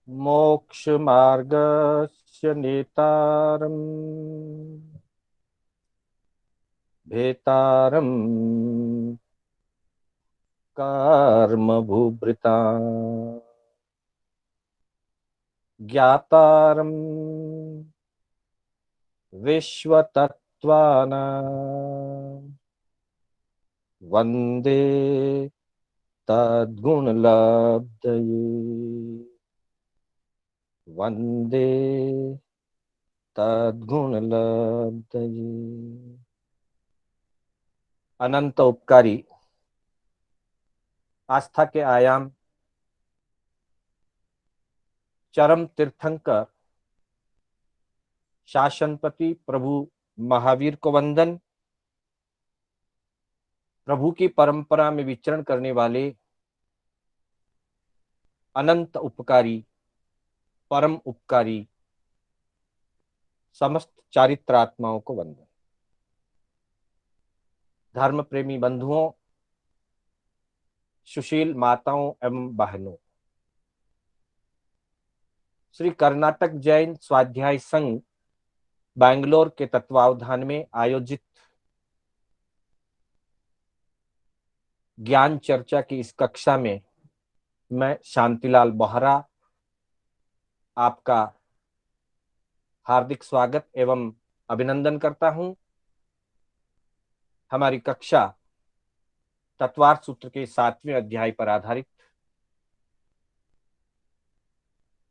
मोक्षमार्गस्य नेतारम् भेतारम् कर्मभूभृता ज्ञातारम् विश्वतत्त्वानां वन्दे तद्गुणलब्धये वन्दे तद्गुणलब्धये। अनंत उपकारी आस्था के आयाम चरम तीर्थंकर शासनपति प्रभु महावीर को वंदन। प्रभु की परंपरा में विचरण करने वाले अनंत उपकारी परम उपकारी समस्त चारित्रात्माओं को वंदन। धर्म प्रेमी बंधुओं, सुशील माताओं एवं बहनों, श्री कर्नाटक जैन स्वाध्याय संघ बैंगलोर के तत्वावधान में आयोजित ज्ञान चर्चा की इस कक्षा में मैं शांतिलाल बोहरा आपका हार्दिक स्वागत एवं अभिनंदन करता हूं। हमारी कक्षा तत्वार्थ सूत्र के 7वें अध्याय पर आधारित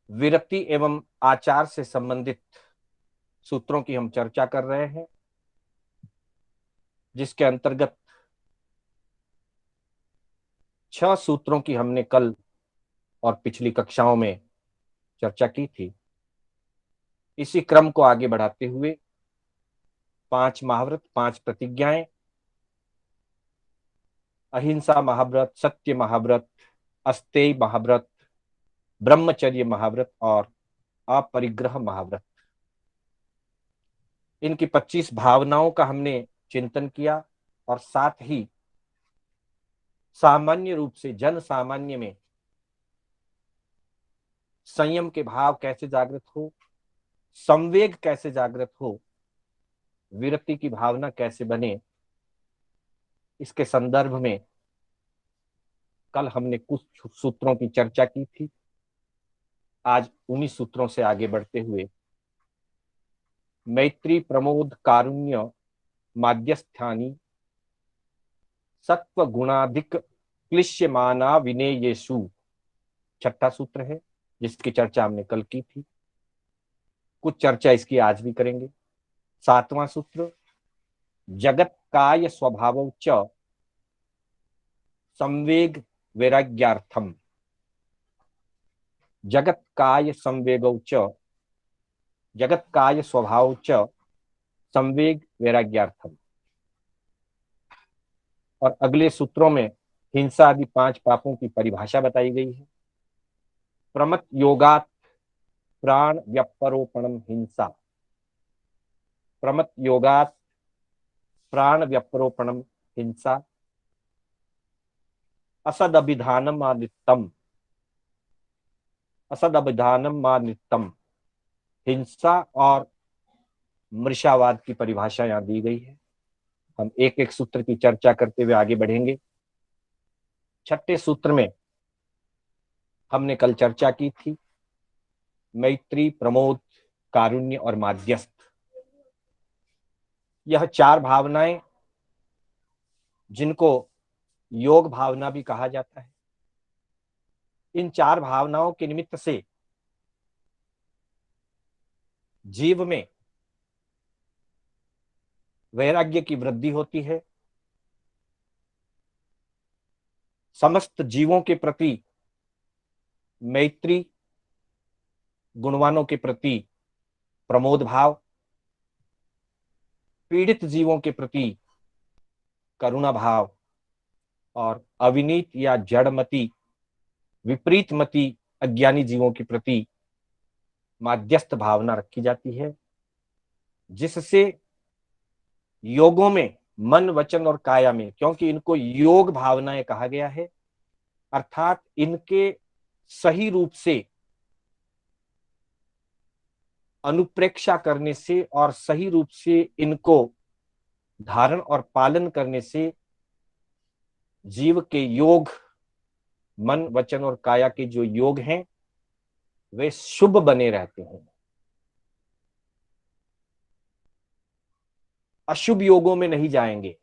विरक्ति एवं आचार से संबंधित सूत्रों की हम चर्चा कर रहे हैं, जिसके अंतर्गत 6 सूत्रों की हमने कल और पिछली कक्षाओं में चर्चा की थी। इसी क्रम को आगे बढ़ाते हुए 5 महाव्रत, 5 प्रतिज्ञाएं, अहिंसा महाव्रत, सत्य महाव्रत, अस्तेय महाव्रत, ब्रह्मचर्य महाव्रत और अपरिग्रह महाव्रत, इनकी 25 भावनाओं का हमने चिंतन किया और साथ ही सामान्य रूप से जन सामान्य में संयम के भाव कैसे जागृत हो, संवेग कैसे जागृत हो, विरक्ति की भावना कैसे बने, इसके संदर्भ में कल हमने कुछ सूत्रों की चर्चा की थी। आज उन्हीं सूत्रों से आगे बढ़ते हुए मैत्री प्रमोद कारुण्य माध्यस्थानी सत्व गुणाधिक क्लिश्यमाना विनेयेषु, 6ठा सूत्र है जिसकी चर्चा हमने कल की थी। कुछ चर्चा इसकी आज भी करेंगे। 7वां सूत्र जगत काय स्वभावौ च संवेग वैराग्यार्थम, जगत काय संवेगौ च जगत काय स्वभाव च संवेग वैराग्यार्थम। और अगले सूत्रों में हिंसा आदि 5 पापों की परिभाषा बताई गई है। प्रमत योगात प्राण व्यपरोपणम हिंसा, प्रमत योगात प्राण व्यपरोपणम हिंसा, असद अभिधानम मानितम, असद अभिधानम मानितम, हिंसा और मृषावाद की परिभाषा यहाँ दी गई है। हम एक एक सूत्र की चर्चा करते हुए आगे बढ़ेंगे। 6ठे सूत्र में हमने कल चर्चा की थी मैत्री प्रमोद कारुण्य और माध्यस्थ। यह 4 भावनाएं जिनको योग भावना भी कहा जाता है, इन 4 भावनाओं के निमित्त से जीव में वैराग्य की वृद्धि होती है, समस्त जीवों के प्रति मैत्री, गुणवानों के प्रति प्रमोद भाव, पीड़ित जीवों के प्रति करुणा भाव और अविनीत या जड़मती विपरीतमती अज्ञानी जीवों के प्रति माध्यस्थ भावना रखी जाती है, जिससे योगों में मन वचन और काया में, क्योंकि इनको योग भावनाएं कहा गया है, अर्थात इनके सही रूप से अनुप्रेक्षा करने से और सही रूप से इनको धारण और पालन करने से जीव के योग, मन वचन और काया के जो योग हैं वे शुभ बने रहते हैं। अशुभ योगों में नहीं जाएंगे,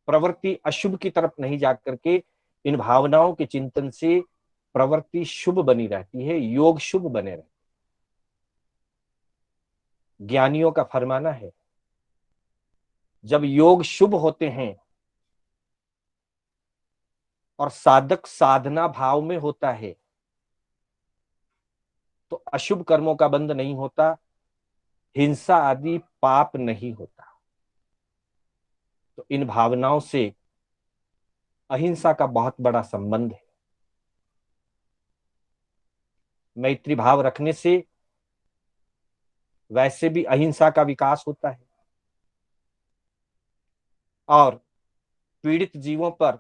प्रवृत्ति अशुभ की तरफ नहीं जा करके इन भावनाओं के चिंतन से प्रवृत्ति शुभ बनी रहती है, योग शुभ बने रहते। ज्ञानियों का फरमाना है जब योग शुभ होते हैं और साधक साधना भाव में होता है तो अशुभ कर्मों का बंध नहीं होता, हिंसा आदि पाप नहीं होता। तो इन भावनाओं से अहिंसा का बहुत बड़ा संबंध है। मैत्री भाव रखने से वैसे भी अहिंसा का विकास होता है और पीड़ित जीवों पर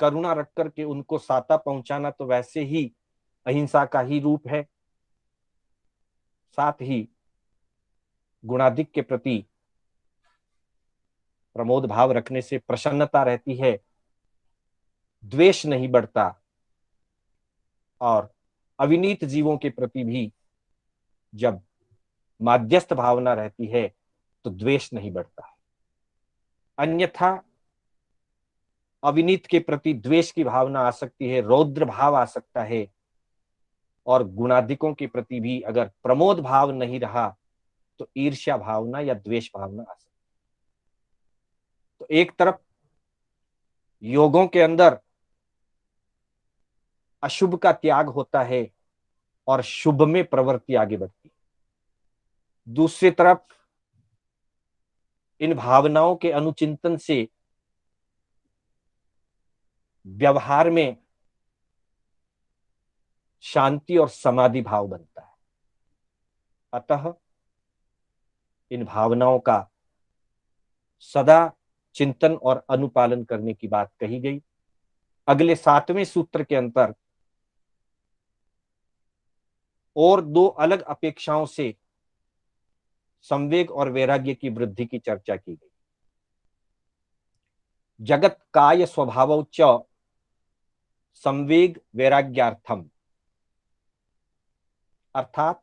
करुणा रख करके उनको सहायता पहुंचाना तो वैसे ही अहिंसा का ही रूप है। साथ ही गुणाधिक के प्रति प्रमोद भाव रखने से प्रसन्नता रहती है, द्वेष नहीं बढ़ता और अविनीत जीवों के प्रति भी जब माध्यस्थ भावना रहती है तो द्वेष नहीं बढ़ता है। अन्यथा अविनीत के प्रति द्वेष की भावना आ सकती है, रौद्र भाव आ सकता है और गुणाधिकों के प्रति भी अगर प्रमोद भाव नहीं रहा तो ईर्ष्या भावना या द्वेष भावना आ सकती है। तो एक तरफ योगों के अंदर अशुभ का त्याग होता है और शुभ में प्रवृत्ति आगे बढ़ती है। दूसरी तरफ इन भावनाओं के अनुचिंतन से व्यवहार में शांति और समाधि भाव बनता है। अतः इन भावनाओं का सदा चिंतन और अनुपालन करने की बात कही गई। अगले 7वें सूत्र के अंतर और दो अलग अपेक्षाओं से संवेग और वैराग्य की वृद्धि की चर्चा की गई। जगत काय स्वभाव च संवेग वैराग्यार्थम, अर्थात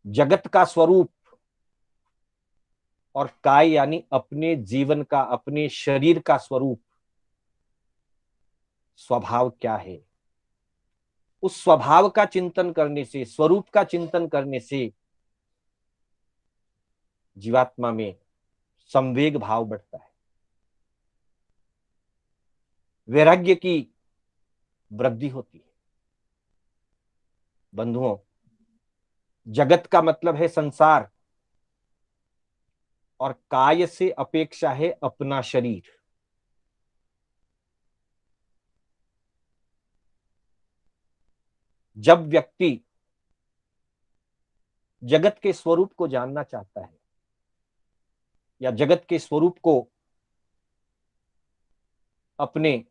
जगत का स्वरूप और काय यानी अपने जीवन का, अपने शरीर का स्वरूप, स्वभाव क्या है, उस स्वभाव का चिंतन करने से, स्वरूप का चिंतन करने से जीवात्मा में संवेग भाव बढ़ता है, वैराग्य की वृद्धि होती है। बंधुओं, जगत का मतलब है संसार और काय से अपेक्षा है अपना शरीर। जब व्यक्ति जगत के स्वरूप को जानना चाहता है या जगत के स्वरूप को अपने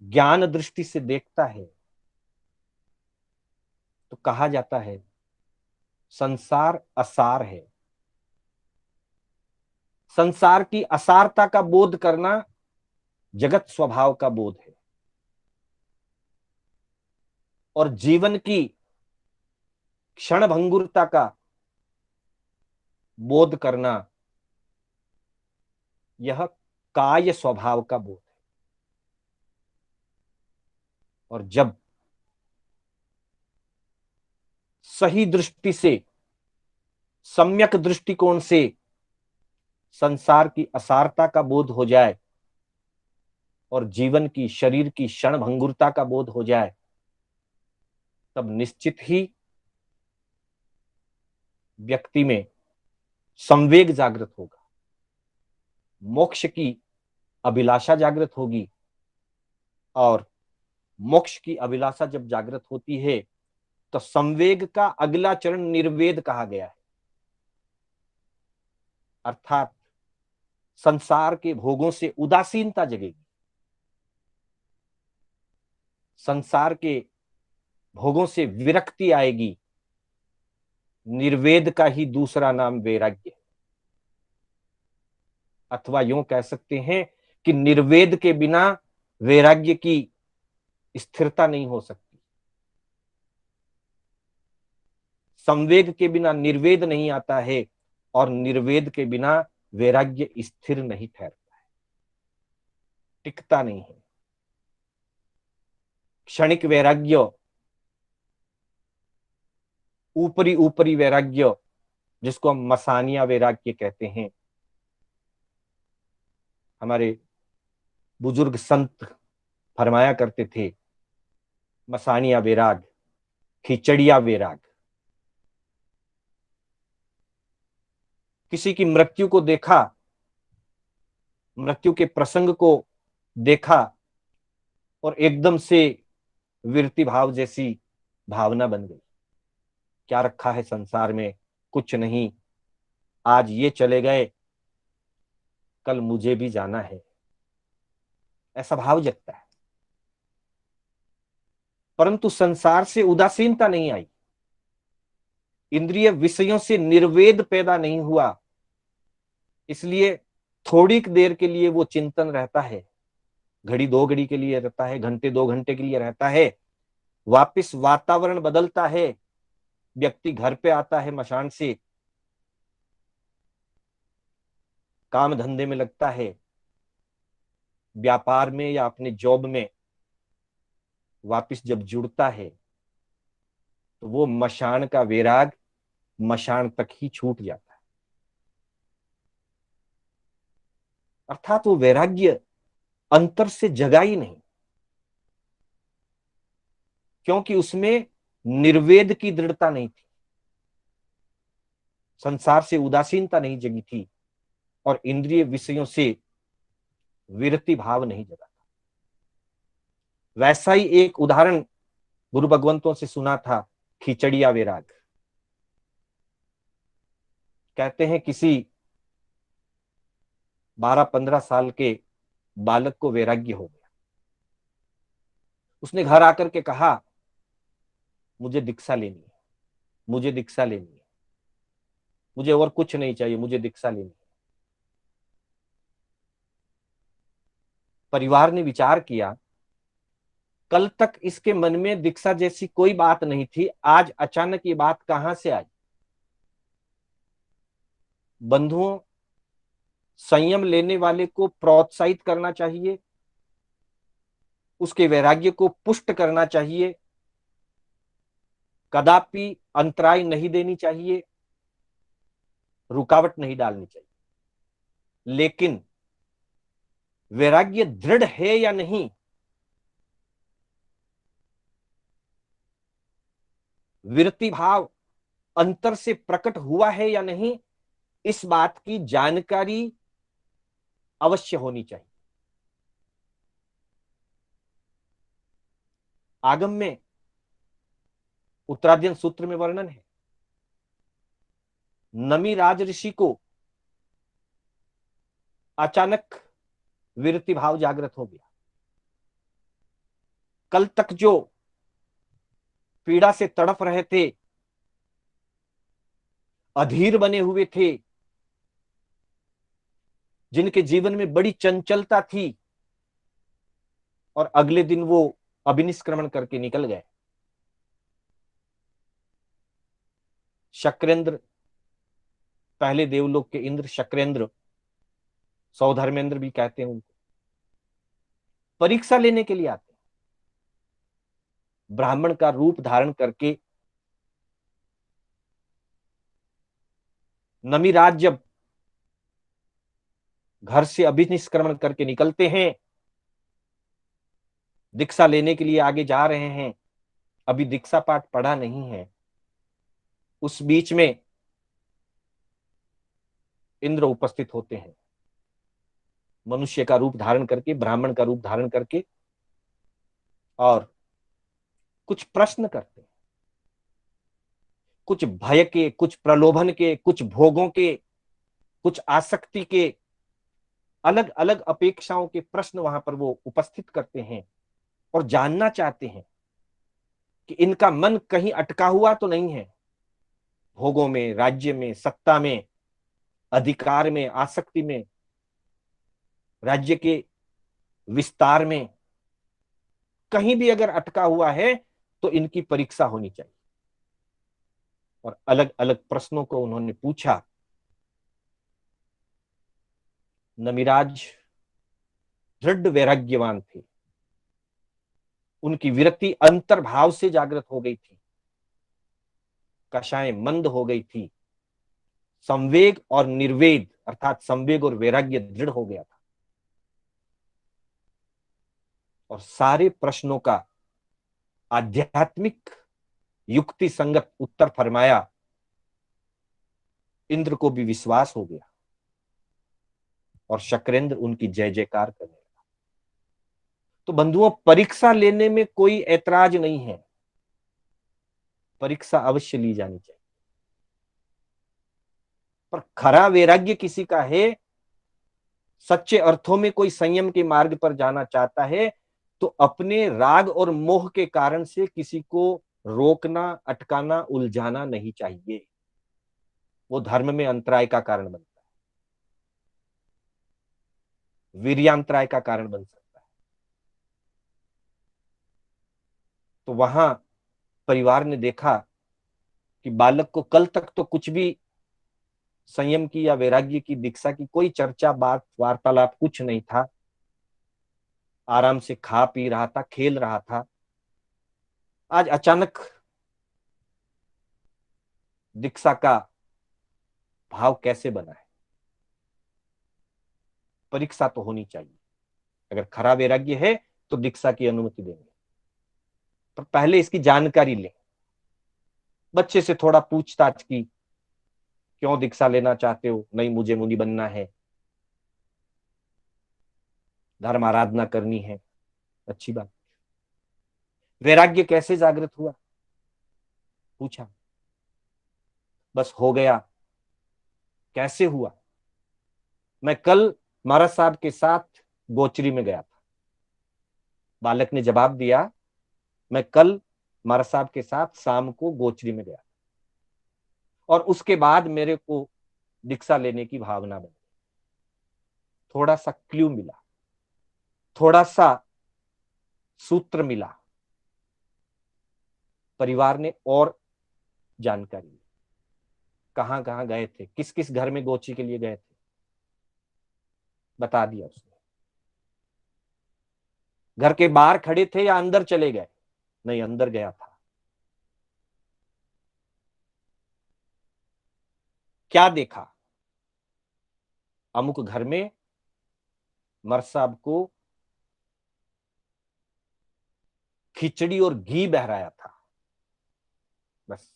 ज्ञान दृष्टि से देखता है तो कहा जाता है संसार असार है। संसार की असारता का बोध करना जगत स्वभाव का बोध है और जीवन की क्षणभंगुरता का बोध करना यह काय स्वभाव का बोध है। और जब सही दृष्टि से, सम्यक दृष्टिकोण से संसार की असारता का बोध हो जाए और जीवन की, शरीर की क्षणभंगुरता का बोध हो जाए तब निश्चित ही व्यक्ति में संवेग जागृत होगा, मोक्ष की अभिलाषा जागृत होगी और मोक्ष की अभिलाषा जब जागृत होती है तो संवेग का अगला चरण निर्वेद कहा गया है, अर्थात संसार के भोगों से उदासीनता जगेगी, संसार के भोगों से विरक्ति आएगी। निर्वेद का ही दूसरा नाम वैराग्य, अथवा यूं कह सकते हैं कि निर्वेद के बिना वैराग्य की स्थिरता नहीं हो सकती। संवेग के बिना निर्वेद नहीं आता है और निर्वेद के बिना वैराग्य स्थिर नहीं ठहरता है, टिकता नहीं है। क्षणिक वैराग्य, ऊपरी ऊपरी वैराग्य, जिसको हम मसानिया वैराग्य कहते हैं, हमारे बुजुर्ग संत फरमाया करते थे, मसानिया वैराग, खिचड़िया वैराग। किसी की मृत्यु को देखा, मृत्यु के प्रसंग को देखा और एकदम से विरति भाव जैसी भावना बन गई। क्या रखा है संसार में, कुछ नहीं, आज ये चले गए, कल मुझे भी जाना है, ऐसा भाव जगता है। परंतु संसार से उदासीनता नहीं आई, इंद्रिय विषयों से निर्वेद पैदा नहीं हुआ, इसलिए थोड़ी देर के लिए वो चिंतन रहता है, घड़ी दो घड़ी के लिए रहता है, घंटे दो घंटे के लिए रहता है, वापस वातावरण बदलता है, व्यक्ति घर पे आता है मशान से, काम धंधे में लगता है, व्यापार में या अपने जॉब में, वापस जब जुड़ता है तो वो मशान का वैराग मशान तक ही छूट जाता है। अर्थात वो वैराग्य अंतर से जगा ही नहीं, क्योंकि उसमें निर्वेद की दृढ़ता नहीं थी, संसार से उदासीनता नहीं जगी थी और इंद्रिय विषयों से विरति भाव नहीं जगा था। वैसा ही एक उदाहरण गुरु भगवंतों से सुना था, खिचड़िया वैराग। कहते हैं किसी 12-15 साल के बालक को वैराग्य हो गया, उसने घर आकर के कहा, मुझे दीक्षा लेनी है, मुझे दीक्षा लेनी है, मुझे और कुछ नहीं चाहिए, मुझे दीक्षा लेनी है। परिवार ने विचार किया, कल तक इसके मन में दीक्षा जैसी कोई बात नहीं थी, आज अचानक ये बात कहां से आई। बंधुओं, संयम लेने वाले को प्रोत्साहित करना चाहिए, उसके वैराग्य को पुष्ट करना चाहिए, कदापि अंतराय नहीं देनी चाहिए, रुकावट नहीं डालनी चाहिए। लेकिन वैराग्य दृढ़ है या नहीं, विरति भाव अंतर से प्रकट हुआ है या नहीं, इस बात की जानकारी अवश्य होनी चाहिए। आगम में उत्तराध्ययन सूत्र में वर्णन है, नमी राज ऋषि को अचानक विरति भाव जागृत हो गया। कल तक जो पीड़ा से तड़प रहे थे, अधीर बने हुए थे, जिनके जीवन में बड़ी चंचलता थी, और अगले दिन वो अभिनिष्क्रमण करके निकल गए। शक्रेंद्र, पहले देवलोक के इंद्र शक्रेंद्र, सौधर्मेंद्र भी कहते हैं उनको, परीक्षा लेने के लिए आते हैं। ब्राह्मण का रूप धारण करके नमिराज जब घर से अभिनिष्क्रमण करके निकलते हैं, दीक्षा लेने के लिए आगे जा रहे हैं, अभी दीक्षा पाठ पढ़ा नहीं है, उस बीच में इंद्र उपस्थित होते हैं, मनुष्य का रूप धारण करके, ब्राह्मण का रूप धारण करके, और कुछ प्रश्न करते हैं, कुछ भय के, कुछ प्रलोभन के, कुछ भोगों के, कुछ आसक्ति के, अलग अलग अपेक्षाओं के प्रश्न वहां पर वो उपस्थित करते हैं और जानना चाहते हैं कि इनका मन कहीं अटका हुआ तो नहीं है, भोगों में, राज्य में, सत्ता में, अधिकार में, आसक्ति में, राज्य के विस्तार में, कहीं भी अगर अटका हुआ है तो इनकी परीक्षा होनी चाहिए। और अलग अलग प्रश्नों को उन्होंने पूछा। नमिराज दृढ़ वैराग्यवान थे, उनकी विरक्ति अंतर्भाव से जागृत हो गई थी, कषाय मंद हो गई थी, संवेग और निर्वेद अर्थात संवेग और वैराग्य दृढ़ हो गया था, और सारे प्रश्नों का आध्यात्मिक युक्ति संगत उत्तर फरमाया। इंद्र को भी विश्वास हो गया और शक्रेंद्र उनकी जय जयकार करने लगा। तो बंधुओं, परीक्षा लेने में कोई ऐतराज नहीं है, परीक्षा अवश्य ली जानी चाहिए। पर खरा वैराग्य किसी का है, सच्चे अर्थों में कोई संयम के मार्ग पर जाना चाहता है, तो अपने राग और मोह के कारण से किसी को रोकना, अटकाना, उलझाना नहीं चाहिए। वो धर्म में अंतराय का कारण बनता है, वीर्यांतराय का कारण बन सकता है। तो वहां परिवार ने देखा कि बालक को कल तक तो कुछ भी संयम की या वैराग्य की दीक्षा की कोई चर्चा, बात, वार्तालाप कुछ नहीं था, आराम से खा पी रहा था, खेल रहा था। आज अचानक दीक्षा का भाव कैसे बना है? परीक्षा तो होनी चाहिए। अगर खरा वैराग्य है तो दीक्षा की अनुमति देंगे, पर पहले इसकी जानकारी लें। बच्चे से थोड़ा पूछताछ की, क्यों दीक्षा लेना चाहते हो? नहीं, मुझे मुनि बनना है, धर्म आराधना करनी है। अच्छी बात। वैराग्य कैसे जागृत हुआ? पूछा, बस हो गया। कैसे हुआ? मैं कल महाराज साहब के साथ गोचरी में गया था। बालक ने जवाब दिया, मैं कल महाराज साहब के साथ शाम को गोचरी में गया और उसके बाद मेरे को दीक्षा लेने की भावना बनी। थोड़ा सा क्लू मिला, थोड़ा सा सूत्र मिला। परिवार ने और जानकारी ली, कहां कहां गए थे, किस किस घर में गोची के लिए गए थे, बता दिया उसने। घर के बाहर खड़े थे या अंदर चले गए? नहीं, अंदर गया था। क्या देखा? अमुक घर में मर साहब को खिचड़ी और घी बहराया था। बस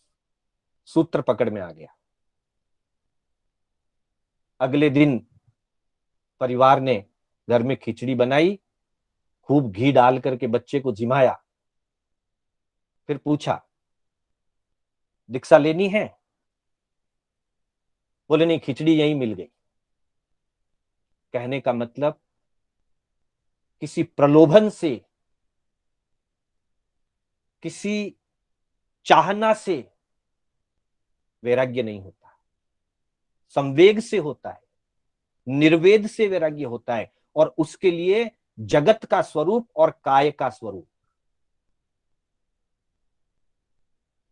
सूत्र पकड़ में आ गया। अगले दिन परिवार ने घर में खिचड़ी बनाई, खूब घी डाल करके बच्चे को जिमाया। फिर पूछा, दीक्षा लेनी है? बोले नहीं, खिचड़ी यहीं मिल गई। कहने का मतलब किसी प्रलोभन से, किसी चाहना से वैराग्य नहीं होता, संवेग से होता है, निर्वेद से वैराग्य होता है। और उसके लिए जगत का स्वरूप और काय का स्वरूप।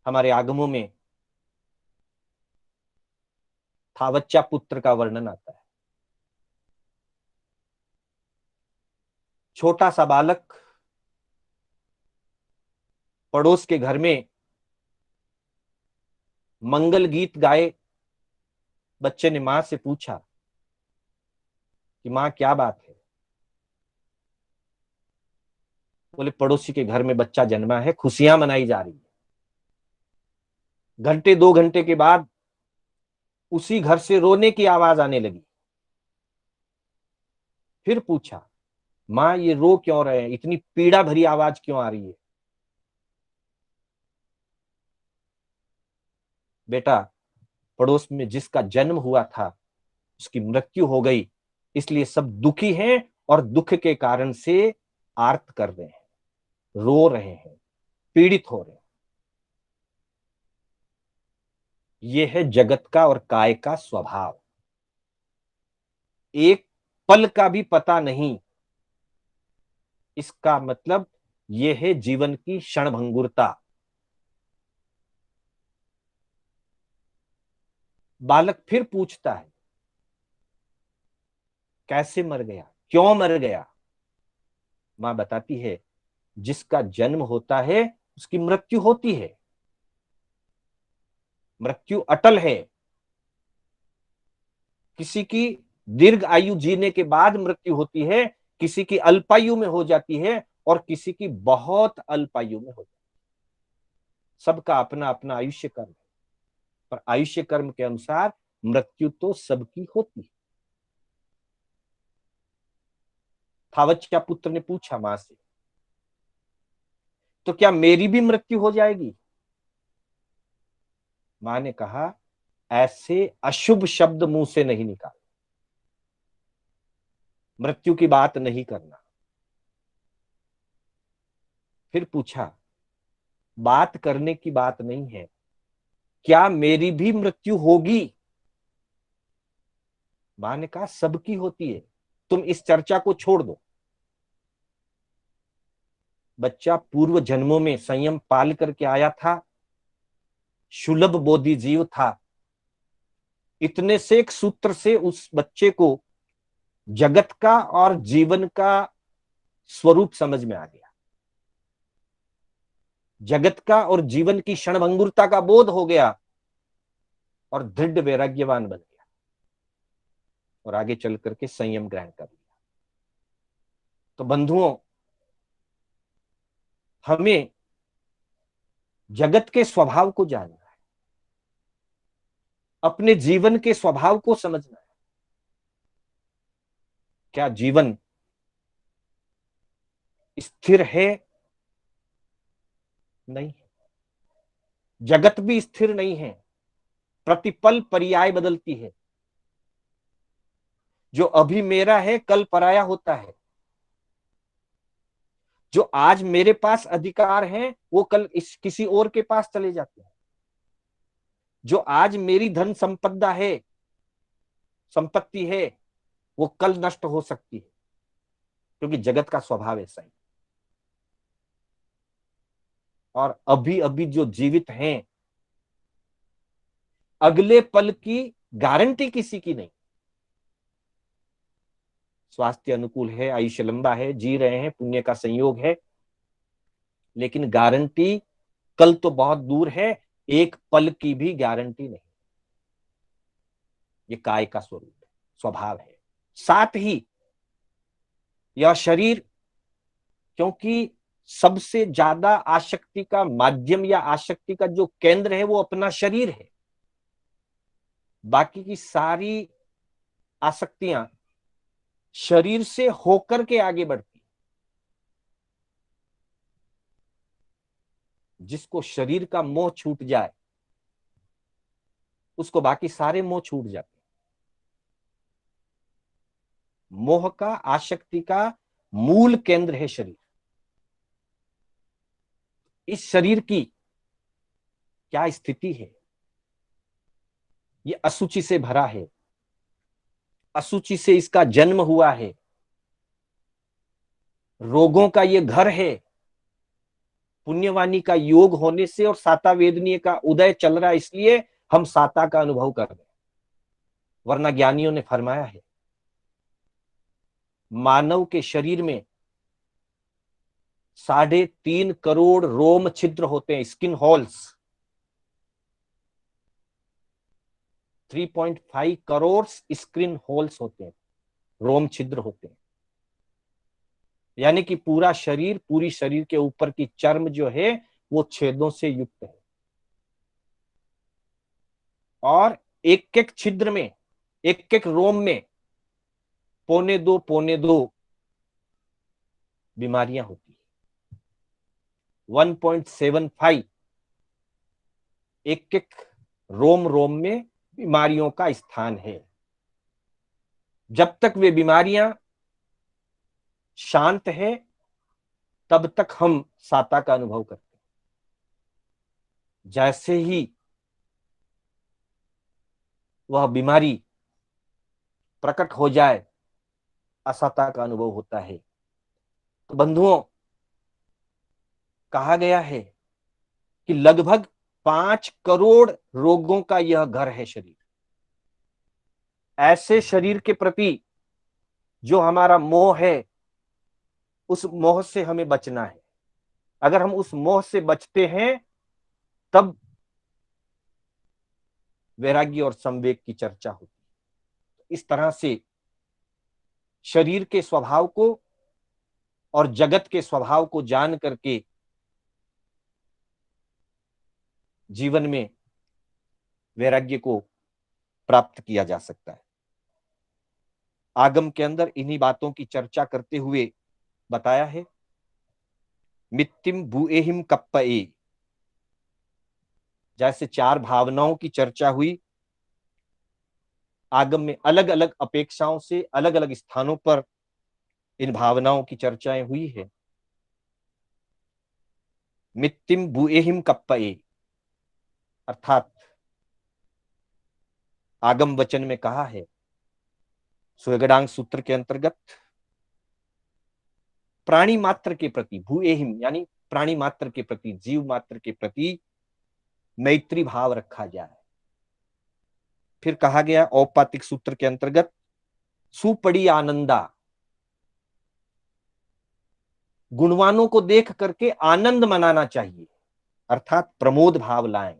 हमारे आगमों में थावच्चा पुत्र का वर्णन आता है। छोटा सा बालक पड़ोस के घर में मंगल गीत गाए। बच्चे ने मां से पूछा कि मां क्या बात है? बोले पड़ोसी के घर में बच्चा जन्मा है, खुशियां मनाई जा रही है। घंटे 2 घंटे के बाद उसी घर से रोने की आवाज आने लगी। फिर पूछा, मां ये रो क्यों रहे हैं, इतनी पीड़ा भरी आवाज क्यों आ रही है? बेटा, पड़ोस में जिसका जन्म हुआ था उसकी मृत्यु हो गई, इसलिए सब दुखी हैं और दुख के कारण से आर्त कर रहे हैं, रो रहे हैं, पीड़ित हो रहे हैं। ये है जगत का और काय का स्वभाव। एक पल का भी पता नहीं, इसका मतलब ये है जीवन की क्षणभंगुरता। बालक फिर पूछता है, कैसे मर गया, क्यों मर गया? मां बताती है, जिसका जन्म होता है उसकी मृत्यु होती है। मृत्यु अटल है। किसी की दीर्घ आयु जीने के बाद मृत्यु होती है, किसी की अल्पायु में हो जाती है, और किसी की बहुत अल्पायु में हो जाती है। सबका अपना अपना आयुष्य कर्म है, पर आयुष्य कर्म के अनुसार मृत्यु तो सबकी होती है। थावच्चा पुत्र ने पूछा मां से, तो क्या मेरी भी मृत्यु हो जाएगी? मां ने कहा, ऐसे अशुभ शब्द मुंह से नहीं निकाल, मृत्यु की बात नहीं करना। फिर पूछा, बात करने की बात नहीं है, क्या मेरी भी मृत्यु होगी? मां ने कहा, सबकी होती है, तुम इस चर्चा को छोड़ दो। बच्चा पूर्व जन्मों में संयम पाल करके आया था, सुलभ बोधि जीव था। इतने से एक सूत्र से उस बच्चे को जगत का और जीवन का स्वरूप समझ में आ गया। जगत का और जीवन की क्षणभंगुरता का बोध हो गया और दृढ़ वैराग्यवान बन गया, और आगे चल करके संयम ग्रहण कर लिया। तो बंधुओं, हमें जगत के स्वभाव को जानना है, अपने जीवन के स्वभाव को समझना है। क्या जीवन स्थिर है? नहीं है। जगत भी स्थिर नहीं है, प्रतिपल पर्याय बदलती है। जो अभी मेरा है कल पराया होता है। जो आज मेरे पास अधिकार है वो कल किसी और के पास चले जाते हैं। जो आज मेरी धन संपदा है, संपत्ति है, वो कल नष्ट हो सकती है, क्योंकि जगत का स्वभाव ऐसा ही। और अभी अभी जो जीवित हैं, अगले पल की गारंटी किसी की नहीं। स्वास्थ्य अनुकूल है, आयुष्य लंबा है, जी रहे हैं, पुण्य का संयोग है, लेकिन गारंटी कल तो बहुत दूर है, एक पल की भी गारंटी नहीं। ये काय का स्वरूप है, स्वभाव है। साथ ही यह शरीर, क्योंकि सबसे ज्यादा आसक्ति का माध्यम या आसक्ति का जो केंद्र है वो अपना शरीर है। बाकी की सारी आसक्तियां शरीर से होकर के आगे बढ़ती। जिसको शरीर का मोह छूट जाए उसको बाकी सारे मोह छूट जाते। मोह का, आसक्ति का मूल केंद्र है शरीर। इस शरीर की क्या स्थिति है? ये असुचि से भरा है, असुचि से इसका जन्म हुआ है, रोगों का ये घर है। पुण्यवानी का योग होने से और साता वेदनीय का उदय चल रहा है, इसलिए हम साता का अनुभव कर रहे हैं। वरना ज्ञानियों ने फरमाया है, मानव के शरीर में 3.5 करोड़ रोम छिद्र होते हैं, skin halls. 3.5 crore skin halls होते हैं, रोम छिद्र होते हैं। यानी कि पूरा शरीर, पूरी शरीर के ऊपर की चर्म जो है वो छेदों से युक्त है। और एक एक छिद्र में, एक एक रोम में 2.25 बीमारियां होती है। 1.75 एक एक रोम रोम में बीमारियों का स्थान है। जब तक वे बीमारियां शांत है तब तक हम साता का अनुभव करते हैं। जैसे ही वह बीमारी प्रकट हो जाए, असहता का अनुभव होता है। तो बंधुओं, कहा गया है कि लगभग 5 करोड़ रोगों का यह घर है शरीर। ऐसे शरीर के प्रति जो हमारा मोह है, उस मोह से हमें बचना है। अगर हम उस मोह से बचते हैं, तब वैराग्य और संवेग की चर्चा होती है। इस तरह से शरीर के स्वभाव को और जगत के स्वभाव को जान करके जीवन में वैराग्य को प्राप्त किया जा सकता है। आगम के अंदर इन्हीं बातों की चर्चा करते हुए बताया है, मित्तिम भूएहिम कप्पए। जैसे 4 भावनाओं की चर्चा हुई, आगम में अलग अलग अपेक्षाओं से अलग अलग स्थानों पर इन भावनाओं की चर्चाएं हुई है। मित्तिम भूएहिम कप्पए, अर्थात आगम वचन में कहा है स्वेगडांग सूत्र के अंतर्गत प्राणी मात्र के प्रति, भूएहिम यानी प्राणी मात्र के प्रति, जीव मात्र के प्रति मैत्री भाव रखा जाए। फिर कहा गया औपातिक सूत्र के अंतर्गत सुपड़ी आनंदा, गुणवानों को देख करके आनंद मनाना चाहिए, अर्थात प्रमोद भाव लाएं।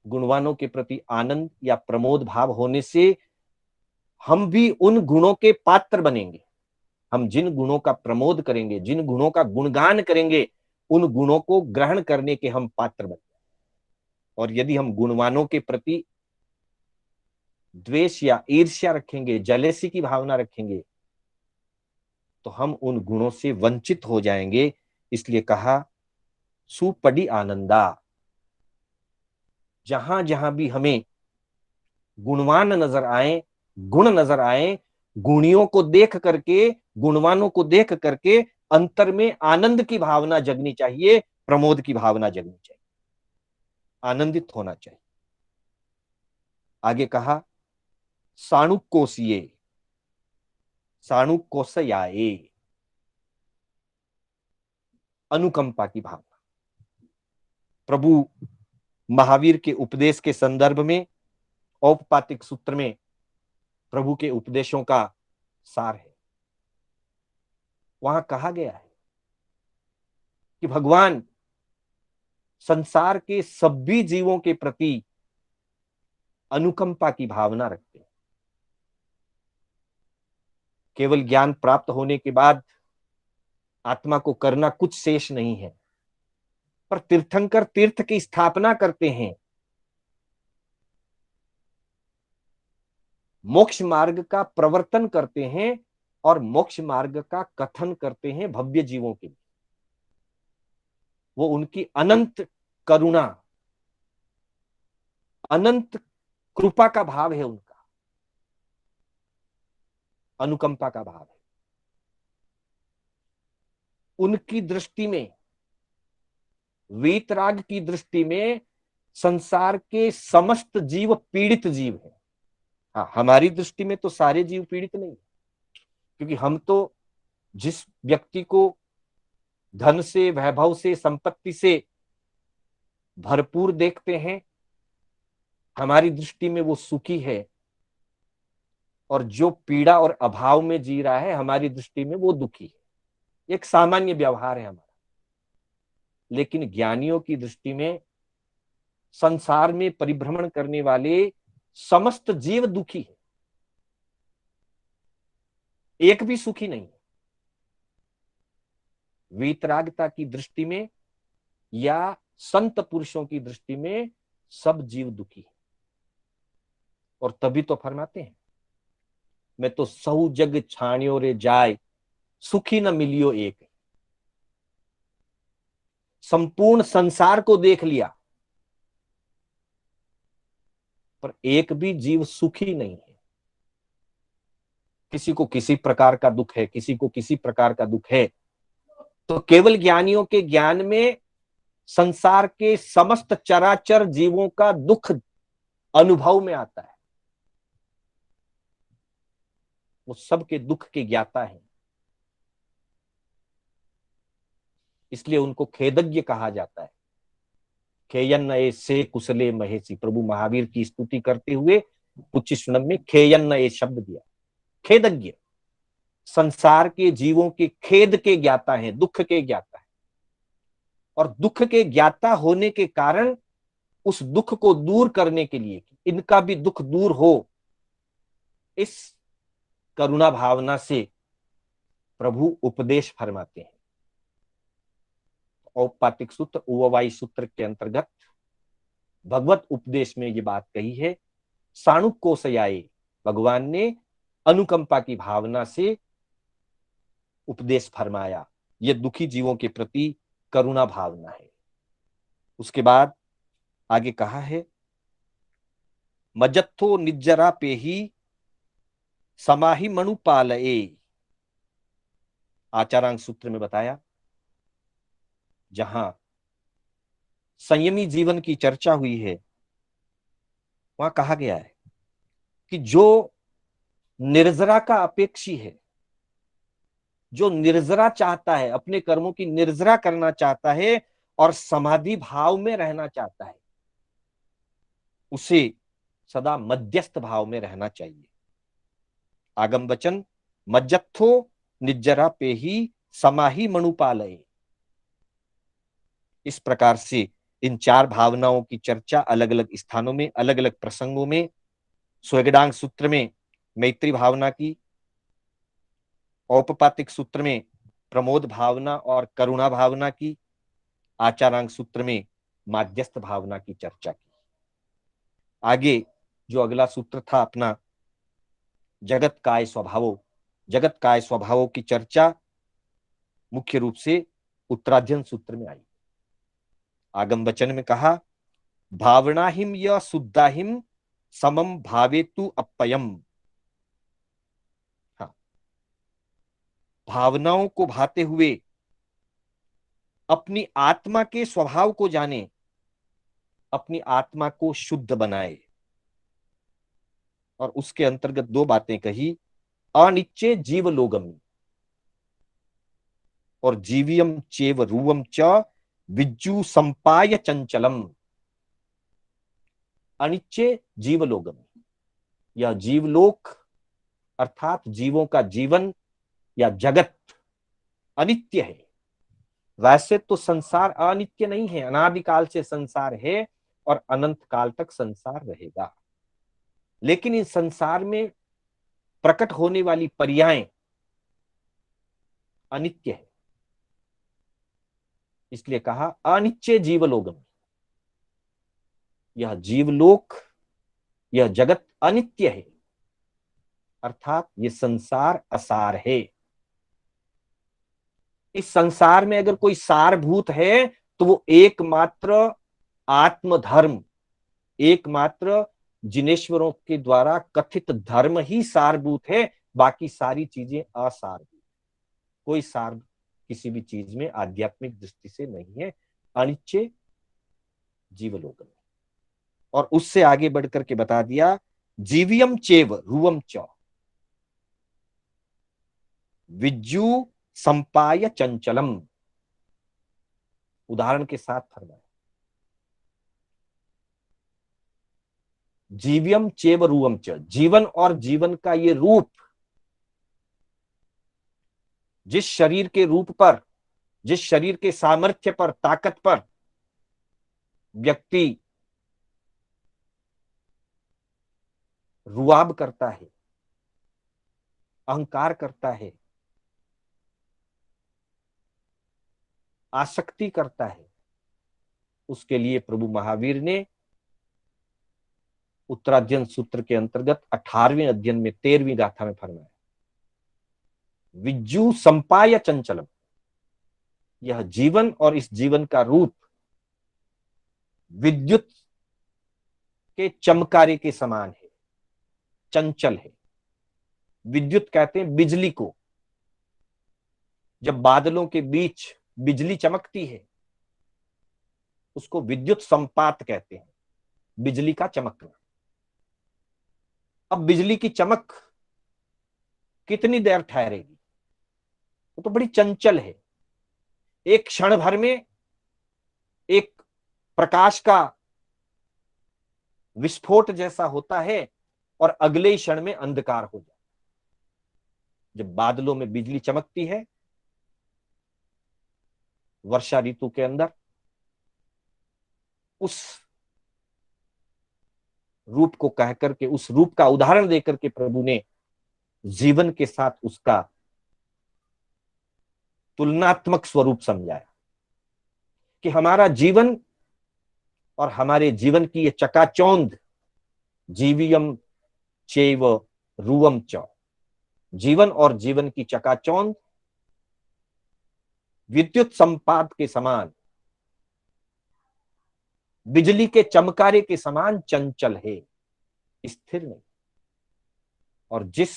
गुणवानों के प्रति आनंद या प्रमोद भाव होने से हम भी उन गुणों के पात्र बनेंगे। हम जिन गुणों का प्रमोद करेंगे, जिन गुणों का गुणगान करेंगे, उन गुणों को ग्रहण करने के हम पात्र बनेंगे। और यदि हम गुणवानों के प्रति द्वेष या ईर्ष्या रखेंगे, जलेसी की भावना रखेंगे, तो हम उन गुणों से वंचित हो जाएंगे। इसलिए कहा सुपड़ी आनंदा, जहां जहां भी हमें गुणवान नजर आए, गुण नजर आए, गुणियों को देख करके, गुणवानों को देख करके अंतर में आनंद की भावना जगनी चाहिए, प्रमोद की भावना जगनी चाहिए, आनंदित होना चाहिए। आगे कहा साणुकोसिये, साणुकोसयाए, अनुकंपा की भावना। प्रभु महावीर के उपदेश के संदर्भ में औपपातिक सूत्र में प्रभु के उपदेशों का सार है। वहां कहा गया है कि भगवान संसार के सभी जीवों के प्रति अनुकंपा की भावना रखते हैं। केवल ज्ञान प्राप्त होने के बाद आत्मा को करना कुछ शेष नहीं है, पर तीर्थंकर तीर्थ की स्थापना करते हैं, मोक्ष मार्ग का प्रवर्तन करते हैं और मोक्ष मार्ग का कथन करते हैं भव्य जीवों के लिए। वो उनकी अनंत करुणा, अनंत कृपा का भाव है, उनका अनुकंपा का भाव है। उनकी दृष्टि में, वीतराग की दृष्टि में संसार के समस्त जीव पीड़ित जीव हैं। हाँ, हमारी दृष्टि में तो सारे जीव पीड़ित नहीं, क्योंकि हम तो जिस व्यक्ति को धन से, वैभव से, संपत्ति से भरपूर देखते हैं, हमारी दृष्टि में वो सुखी है, और जो पीड़ा और अभाव में जी रहा है, हमारी दृष्टि में वो दुखी है। एक सामान्य व्यवहार है हमारा। लेकिन ज्ञानियों की दृष्टि में संसार में परिभ्रमण करने वाले समस्त जीव दुखी है, एक भी सुखी नहीं है। वीतरागता की दृष्टि में या संत पुरुषों की दृष्टि में सब जीव दुखी है। और तभी तो फरमाते हैं, मैं तो सौ जग छाणियो रे जाय, सुखी न मिलियो एक। संपूर्ण संसार को देख लिया, पर एक भी जीव सुखी नहीं है। किसी को किसी प्रकार का दुख है, किसी को किसी प्रकार का दुख है। तो केवल ज्ञानियों के ज्ञान में संसार के समस्त चराचर जीवों का दुख अनुभव में आता है। वो सबके दुख के ज्ञाता है, इसलिए उनको खेदज्ञ कहा जाता है। खेयन्न ए से कुशले महेशी, प्रभु महावीर की स्तुति करते हुए उच्चीष्णम में खेयन्न ए शब्द दिया। खेदज्ञ, संसार के जीवों के खेद के ज्ञाता है, दुख के ज्ञाता है, और दुख के ज्ञाता होने के कारण उस दुख को दूर करने के लिए, इनका भी दुख दूर हो, इस करुणा भावना से प्रभु उपदेश फरमाते हैं। औपपातिक सूत्र, उववाई सूत्र के अंतर्गत भगवत उपदेश में ये बात कही है। साणुक कोशयाए, भगवान ने अनुकंपा की भावना से उपदेश फरमाया। ये दुखी जीवों के प्रति करुणा भावना है। उसके बाद आगे कहा है, मजत्थो निज्जरा पे ही समाहि मणुपालये। आचारांग सूत्र में बताया, जहां संयमी जीवन की चर्चा हुई है, वहां कहा गया है कि जो निर्जरा का अपेक्षी है, जो निर्जरा चाहता है, अपने कर्मों की निर्जरा करना चाहता है और समाधि भाव में रहना चाहता है, उसे सदा मध्यस्थ भाव में रहना चाहिए। आगम वचन, मज्जत्थो निज्जरा पे ही समाहि मणुपालये। इस प्रकार से इन चार भावनाओं की चर्चा अलग अलग स्थानों में, अलग अलग प्रसंगों में, स्वेगडांग सूत्र में मैत्री भावना की, औपपातिक सूत्र में प्रमोद भावना और करुणा भावना की, आचारांग सूत्र में माध्यस्थ भावना की चर्चा की। आगे जो अगला सूत्र था अपना, जगत काय स्वभावो, जगत काय स्वभावों की चर्चा मुख्य रूप से उत्तराध्ययन सूत्र में आई। आगम वचन में कहा, भावनाहिम य शुद्धाहिम समम भावेतु अपयम। हाँ, भावनाओं को भाते हुए अपनी आत्मा के स्वभाव को जाने, अपनी आत्मा को शुद्ध बनाए। और उसके अंतर्गत दो बातें कही, अनिच्चे जीवलोगम और जीवियम चेव रूवम च विज्जु संपाय चंचलम। अनिच्चे जीवलोगम, यह जीवलोक अर्थात जीवों का जीवन या जगत अनित्य है। वैसे तो संसार अनित्य नहीं है, अनादिकाल से संसार है और अनंत काल तक संसार रहेगा, लेकिन इस संसार में प्रकट होने वाली पर्यायें अनित्य है। इसलिए कहा अनिच्चे जीवलोकम, यह जीवलोक, यह जगत अनित्य है, अर्थात ये संसार असार है। इस संसार में अगर कोई सारभूत है तो वो एकमात्र आत्मधर्म, एकमात्र जिनेश्वरों के द्वारा कथित धर्म ही सारभूत है, बाकी सारी चीजें असारभूत। कोई सार किसी भी चीज में आध्यात्मिक दृष्टि से नहीं है, अनिच्चे जीवलोकन। और उससे आगे बढ़कर के बता दिया, जीवियम चेव रुवम च विज्जु संपाय चंचलम। उदाहरण के साथ फरमाया, जीवियम चेव रूवम च, जीवन और जीवन का ये रूप, जिस शरीर के रूप पर, जिस शरीर के सामर्थ्य पर, ताकत पर व्यक्ति रुआब करता है, अहंकार करता है, आसक्ति करता है, उसके लिए प्रभु महावीर ने उत्तराध्ययन सूत्र के अंतर्गत 18वें अध्ययन में 13वीं गाथा में फरमाया, विज्जु संपाय चंचलम। यह जीवन और इस जीवन का रूप विद्युत के चमकारे के समान है, चंचल है। विद्युत कहते हैं बिजली को, जब बादलों के बीच बिजली चमकती है उसको विद्युत संपात कहते हैं, बिजली का चमकना। अब बिजली की चमक कितनी देर ठहरेगी? वो तो बड़ी चंचल है। एक क्षण भर में एक प्रकाश का विस्फोट जैसा होता है और अगले ही क्षण में अंधकार हो जाता है। जब बादलों में बिजली चमकती है वर्षा ऋतु के अंदर, उस रूप को कह करके, उस रूप का उदाहरण देकर के प्रभु ने जीवन के साथ उसका तुलनात्मक स्वरूप समझाया कि हमारा जीवन और हमारे जीवन की ये चकाचौंध, जीवियम चैव रुवम च, जीवन और जीवन की चकाचौंध विद्युत संपात के समान, बिजली के चमकारे के समान चंचल है, स्थिर नहीं। और जिस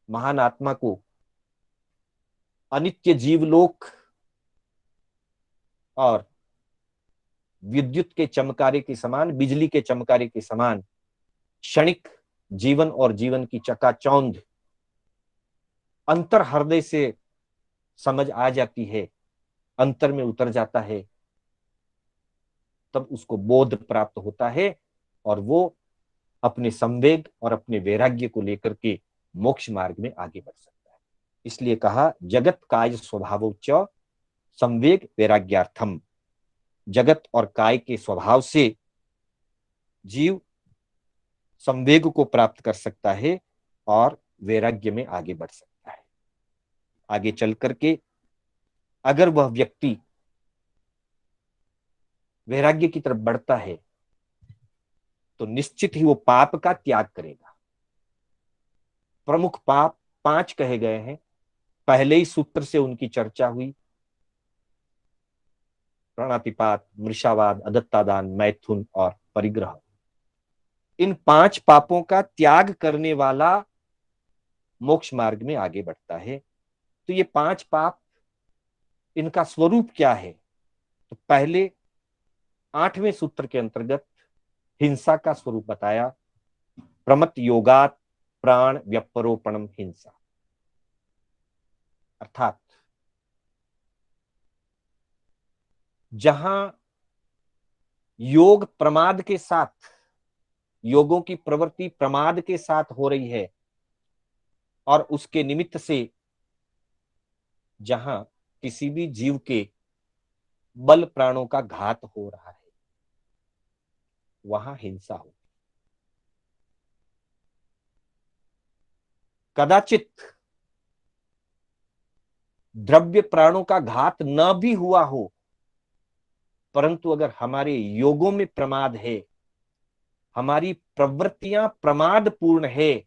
महान आत्मा को अनित्य जीवलोक और विद्युत के चमकारे के समान, बिजली के चमकारे के समान क्षणिक जीवन और जीवन की चकाचौंध अंतर हृदय से समझ आ जाती है, अंतर में उतर जाता है, तब उसको बोध प्राप्त होता है और वो अपने संवेग और अपने वैराग्य को लेकर के मोक्ष मार्ग में आगे बढ़ सकता है। इसलिए कहा जगत काय स्वभाव च संवेग वैराग्यार्थम। जगत और काय के स्वभाव से जीव संवेग को प्राप्त कर सकता है और वैराग्य में आगे बढ़ सकता है। आगे चल करके अगर वह व्यक्ति वैराग्य की तरफ बढ़ता है तो निश्चित ही वो पाप का त्याग करेगा। प्रमुख पाप 5 कहे गए हैं, पहले ही सूत्र से उनकी चर्चा हुई। प्राणातिपात, मृषावाद, अदत्तादान, मैथुन और परिग्रह। इन 5 पापों का त्याग करने वाला मोक्ष मार्ग में आगे बढ़ता है। तो ये 5 पाप, इनका स्वरूप क्या है? तो पहले 8वें सूत्र के अंतर्गत हिंसा का स्वरूप बताया। प्रमत योगात प्राण व्यपरोपणम हिंसा, अर्थात जहां योग प्रमाद के साथ, योगों की प्रवृत्ति प्रमाद के साथ हो रही है और उसके निमित्त से जहां किसी भी जीव के बल प्राणों का घात हो रहा है, वहां हिंसा हो। कदाचित द्रव्य प्राणों का घात न भी हुआ हो, परंतु अगर हमारे योगों में प्रमाद है, हमारी प्रवृत्तियां प्रमाद पूर्ण है,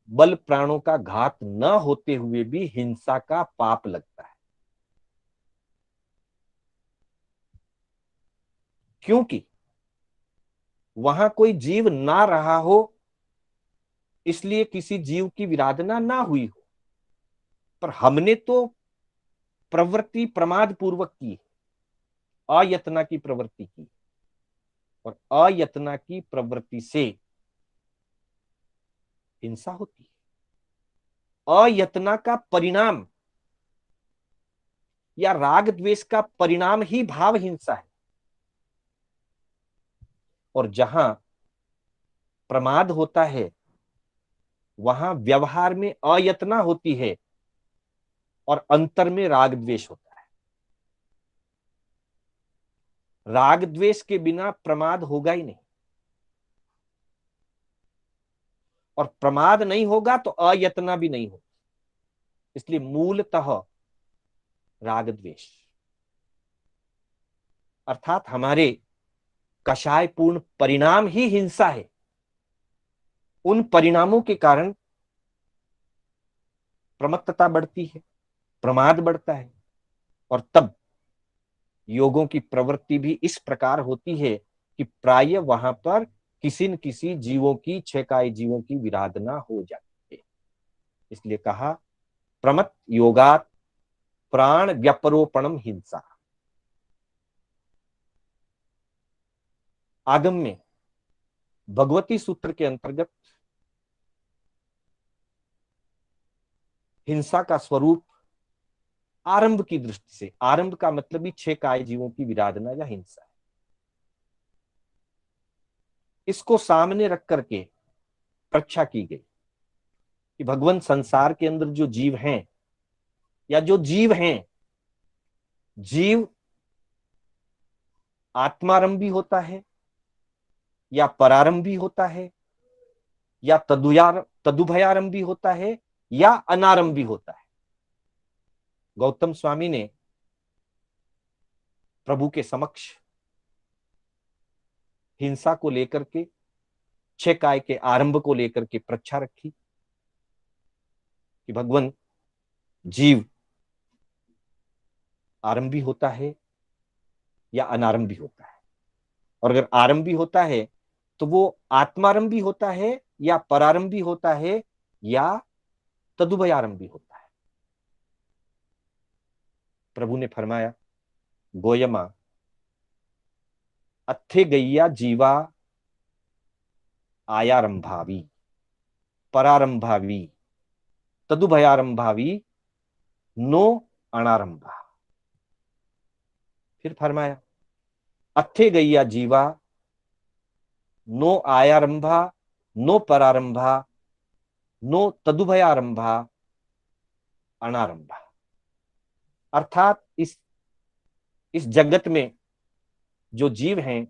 बल प्राणों का घात न होते हुए भी हिंसा का पाप लगता है। क्योंकि वहां कोई जीव ना रहा हो, इसलिए किसी जीव की विराधना ना हुई हो, पर हमने तो प्रवृत्ति प्रमाद पूर्वक की, अयतना की प्रवृत्ति की, और अयतना की प्रवृत्ति से हिंसा होती है। अयतना का परिणाम या राग द्वेष का परिणाम ही भाव हिंसा है। और जहां प्रमाद होता है वहां व्यवहार में अयतना होती है और अंतर में राग द्वेष होता है। राग द्वेष के बिना प्रमाद होगा ही नहीं, और प्रमाद नहीं होगा तो अयतना भी नहीं होगा। इसलिए मूलतः राग द्वेष, अर्थात हमारे कषायपूर्ण परिणाम ही हिंसा है। उन परिणामों के कारण प्रमत्तता बढ़ती है, प्रमाद बढ़ता है, और तब योगों की प्रवृत्ति भी इस प्रकार होती है कि प्राय वहां पर किसी न किसी जीवों की, छेकाई जीवों की विराधना हो जाती है। इसलिए कहा प्रमत योगात प्राण व्यपरोपणम हिंसा। आगम में भगवती सूत्र के अंतर्गत हिंसा का स्वरूप आरंभ की दृष्टि से, आरंभ का मतलब ही 6 काय जीवों की विराधना या हिंसा है, इसको सामने रख करके परीक्षा की गई कि भगवान संसार के अंदर जो जीव हैं या जो जीव हैं, जीव आत्मारंभी होता है या परारंभी होता है या तदुभयारंभी होता है या अनारंभी होता है। गौतम स्वामी ने प्रभु के समक्ष हिंसा को लेकर के, 6 काय के आरंभ को लेकर के परीक्षा रखी कि भगवान जीव आरंभी होता है या अनारंभी होता है, और अगर आरंभी होता है तो वो आत्मारंभी होता है या परारंभी होता है या तदुभयारंभी होता है। प्रभु ने फरमाया, गोयमा अत्थे गैया जीवा आयारंभावी परारंभावी तदुभयारंभावी नो अनारंभा। फिर फरमाया, अत्थे गैया जीवा नो आयारंभा नो परारंभा नो तदुभयारंभा अनारंभा। अर्थात इस जगत में जो जीव हैं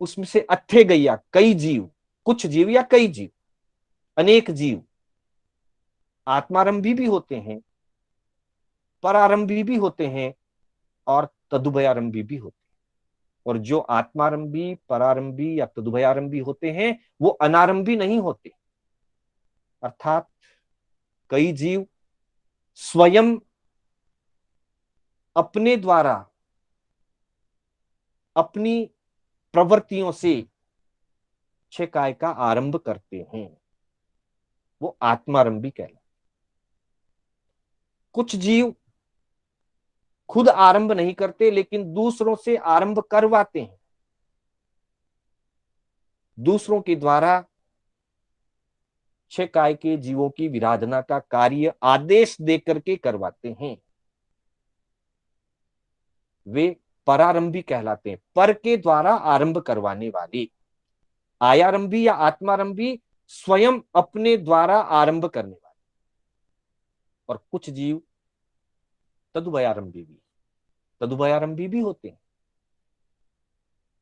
उसमें से अत्थे गैया, कई जीव, कुछ जीव या कई जीव, अनेक जीव आत्मारंभी भी होते हैं, परारंभी भी होते हैं और तदुभयारंभी भी होते हैं। और जो आत्मारंभी, परारंभी या तदुभयारंभी होते हैं वो अनारंभी नहीं होते। अर्थात कई जीव स्वयं अपने द्वारा अपनी प्रवृत्तियों से 6 काय का आरंभ करते हैं, वो आत्मारंभी कहलाते। कुछ जीव खुद आरंभ नहीं करते लेकिन दूसरों से आरंभ करवाते हैं, दूसरों के द्वारा 6 काय के जीवों की विराधना का कार्य आदेश देकर के करवाते हैं, वे परारंभी कहलाते हैं, पर के द्वारा आरंभ करवाने वाले। आयारंभी या आत्मारंभी स्वयं अपने द्वारा आरंभ करने वाले, और कुछ जीव तदुभयारंभी भी होते हैं।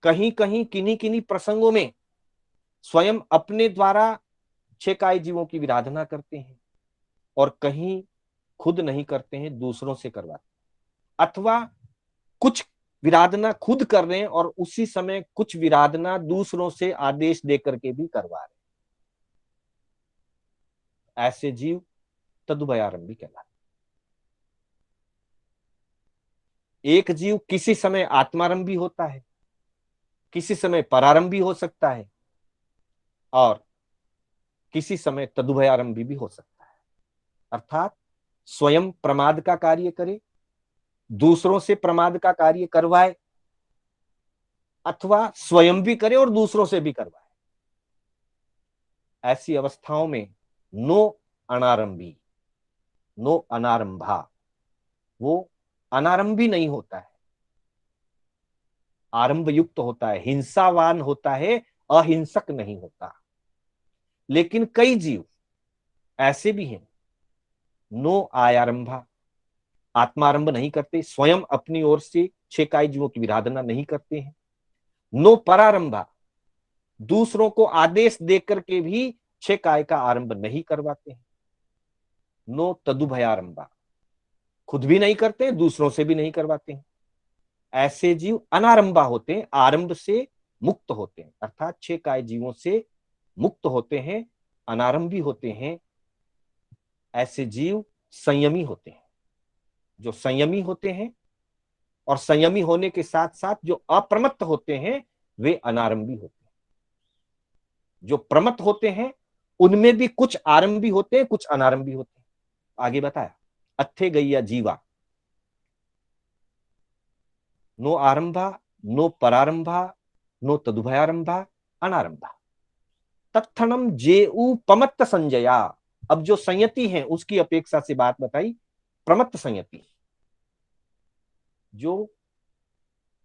कहीं कहीं किन्हीं किन्हीं प्रसंगों में स्वयं अपने द्वारा 6 काय जीवों की विराधना करते हैं और कहीं खुद नहीं करते हैं, दूसरों से करवाते हैं। अथवा कुछ विराधना खुद कर रहे हैं और उसी समय कुछ विराधना दूसरों से आदेश देकर के भी करवा रहे हैं। ऐसे जीव तदुभयारंभी कहलाते। एक जीव किसी समय आत्मारंभी होता है, किसी समय परारंभी हो सकता है और किसी समय तदुभयारंभी भी हो सकता है। अर्थात स्वयं प्रमाद का कार्य करे, दूसरों से प्रमाद का कार्य करवाए, अथवा स्वयं भी करे और दूसरों से भी करवाए। ऐसी अवस्थाओं में नो अनारंभी, नो अनारंभा, वो अनारंभी नहीं होता है, आरंभ युक्त होता है, हिंसावान होता है, अहिंसक नहीं होता। लेकिन कई जीव ऐसे भी हैं, नो आयारंभा, आत्मारंभ नहीं करते, स्वयं अपनी ओर से 6 काय जीवों की विराधना नहीं करते हैं। नो परारंभा, दूसरों को आदेश देकर के भी 6 काय का आरंभ नहीं करवाते हैं। नो तदुभयारंभा, खुद भी नहीं करते, दूसरों से भी नहीं करवाते हैं। ऐसे जीव अनारंभा होते हैं, आरंभ से मुक्त होते हैं, अर्थात 6 काय जीवों से मुक्त होते हैं, अनारंभी होते हैं। ऐसे जीव संयमी होते हैं। जो संयमी होते हैं और संयमी होने के साथ साथ जो अप्रमत्त होते हैं वे अनारंभी होते हैं। जो प्रमत्त होते हैं उनमें भी कुछ आरंभी होते हैं, कुछ अनारंभी होते हैं। आगे बताया, अत्थे गैया जीवा, नो आरंभा नो परारंभा नो तदुभयारंभा अनारंभा। तत्क्षणम जेऊ पमत्त संजया। अब जो संयति है उसकी अपेक्षा से बात बताई प्रमत्त संयति। जो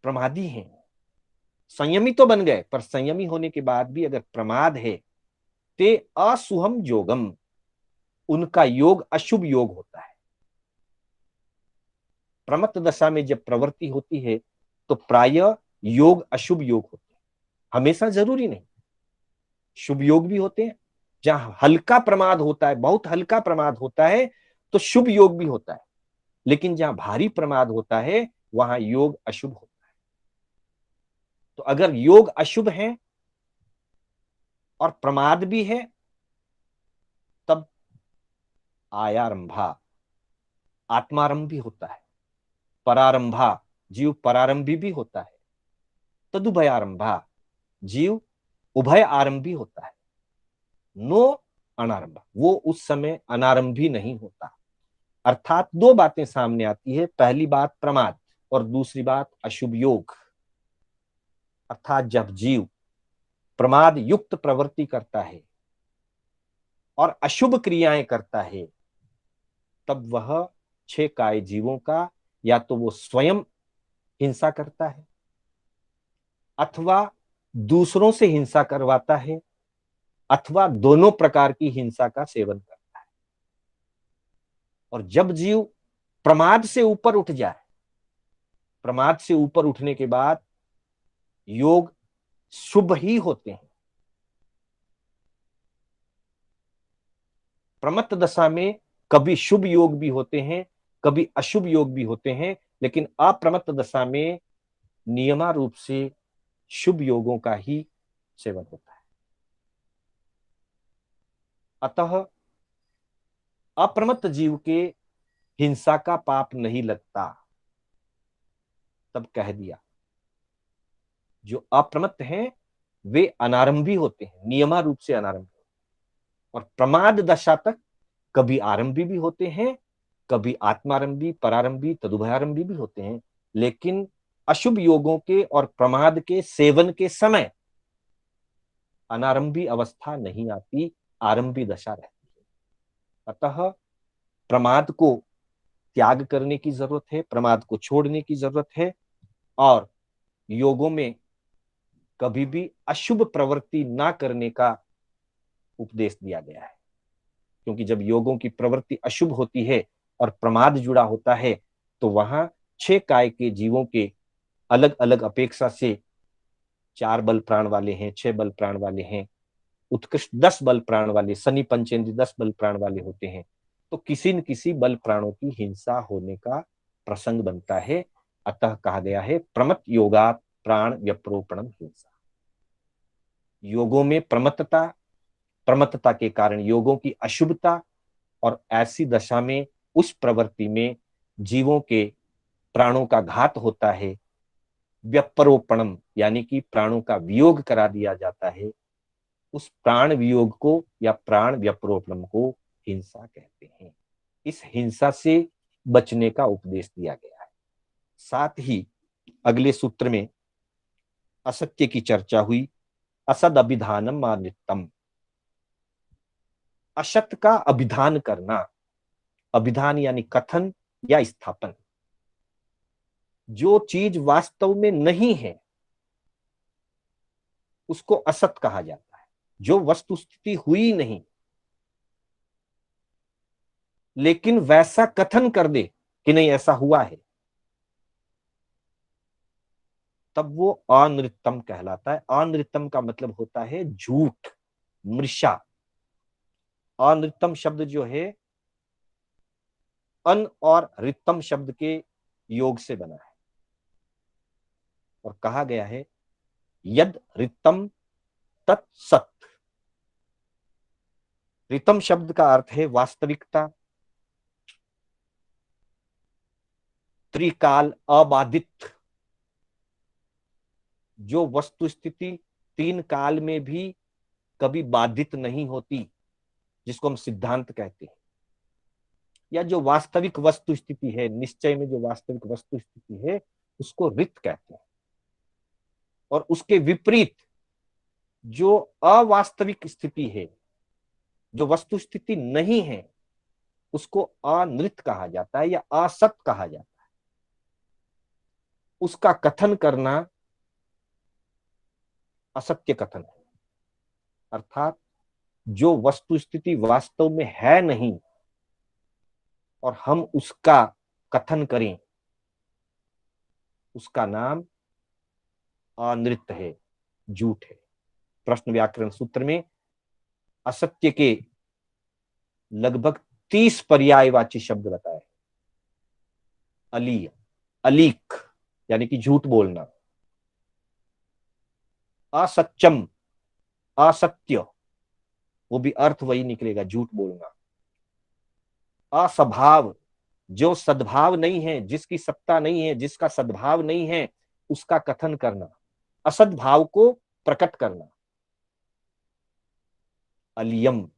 प्रमादी हैं, संयमी तो बन गए पर संयमी होने के बाद भी अगर प्रमाद है, ते असुहम योगम, उनका योग अशुभ योग होता है। प्रमत्त दशा में जब प्रवृत्ति होती है तो प्राय योग अशुभ योग होते हैं। हमेशा जरूरी नहीं, शुभ योग भी होते हैं। जहां हल्का प्रमाद होता है, बहुत हल्का प्रमाद होता है, तो शुभ योग भी होता है। लेकिन जहां भारी प्रमाद होता है वहां योग अशुभ होता है। तो अगर योग अशुभ है और प्रमाद भी है, तब आयारंभा आत्मारंभ भी होता है, परारंभा जीव परारंभी भी होता है, तदुभयारंभा जीव उभय आरंभी होता है। नो अनारंभ, वो उस समय अनारंभी नहीं होता। अर्थात दो बातें सामने आती है, पहली बात प्रमाद और दूसरी बात अशुभ योग। अर्थात जब जीव प्रमाद युक्त प्रवृत्ति करता है और अशुभ क्रियाएं करता है, तब वह छह काय जीवों का या तो वो स्वयं हिंसा करता है अथवा दूसरों से हिंसा करवाता है अथवा दोनों प्रकार की हिंसा का सेवन करता है। और जब जीव प्रमाद से ऊपर उठ जाए, प्रमाद से ऊपर उठने के बाद योग शुभ ही होते हैं। प्रमत्त दशा में कभी शुभ योग भी होते हैं, कभी अशुभ योग भी होते हैं, लेकिन अप्रमत्त दशा में नियमा रूप से शुभ योगों का ही सेवन होता है। अतः अप्रमत्त जीव के हिंसा का पाप नहीं लगता। तब कह दिया जो अप्रमत्त हैं वे अनारंभी होते हैं, नियमा रूप से अनारंभी, और प्रमाद दशा तक कभी आरंभी भी होते हैं, कभी आत्मारंभी, परारंभी, तदुभयारंभी भी होते हैं। लेकिन अशुभ योगों के और प्रमाद के सेवन के समय अनारंभी अवस्था नहीं आती, आरंभी दशा रहती है। अतः प्रमाद को त्याग करने की जरूरत है, प्रमाद को छोड़ने की जरूरत है, और योगों में कभी भी अशुभ प्रवृत्ति ना करने का उपदेश दिया गया है। क्योंकि जब योगों की प्रवृत्ति अशुभ होती है और प्रमाद जुड़ा होता है, तो वहां छह काय के जीवों के अलग अलग अपेक्षा से 4 बल प्राण वाले हैं, 6 बल प्राण वाले हैं, उत्कृष्ट 10 बल प्राण वाले, शनि पंचेंद्रिय 10 बल प्राण वाले होते हैं। तो किसी न किसी बल प्राणों की हिंसा होने का प्रसंग बनता है। अतः कहा गया है प्रमत योगा प्राण व्यप्रोपणम हिंसा। योगों में प्रमत्तता, प्रमत्तता के कारण योगों की अशुभता, और ऐसी दशा में उस प्रवृत्ति में जीवों के प्राणों का घात होता है। व्यपरोपणम यानी कि प्राणों का वियोग करा दिया जाता है। उस प्राण वियोग को या प्राण व्यपरोपणम को हिंसा कहते हैं। इस हिंसा से बचने का उपदेश दिया गया है। साथ ही अगले सूत्र में असत्य की चर्चा हुई। असद अभिधानम मानितम, असत का अभिधान करना, अभिधान यानी कथन या स्थापन। जो चीज वास्तव में नहीं है उसको असत कहा जाता है। जो वस्तु स्थिति हुई नहीं लेकिन वैसा कथन कर दे कि नहीं ऐसा हुआ है, तब वो अनृतम कहलाता है। अनृतम का मतलब होता है झूठ, मृषा। अनृतम शब्द जो है अन और रितम शब्द के योग से बना है, और कहा गया है यद रितम तत्सत। रितम शब्द का अर्थ है वास्तविकता, त्रिकाल अबाधित। जो वस्तु स्थिति 3 काल में भी कभी बाधित नहीं होती, जिसको हम सिद्धांत कहते हैं, या जो वास्तविक वस्तु स्थिति है, निश्चय में जो वास्तविक वस्तु स्थिति है, उसको रित कहते हैं। और उसके विपरीत जो अवास्तविक स्थिति है, जो वस्तु स्थिति नहीं है, उसको अनृत कहा जाता है या असत कहा जाता है। उसका कथन करना असत्य कथन है। अर्थात जो वस्तु स्थिति वास्तव में है नहीं और हम उसका कथन करें, उसका नाम अनृत है, झूठ है। प्रश्न व्याकरण सूत्र में असत्य के लगभग 30 पर्यायवाची शब्द बताए। अली, अलीक यानी कि झूठ बोलना, असत्यम, असत्य, वो भी अर्थ वही निकलेगा, झूठ बोलना। असभाव, जो सद्भाव नहीं है, जिसकी सत्ता नहीं है, जिसका सद्भाव नहीं है, उसका कथन करना, असद्भाव को प्रकट करना। अलियम,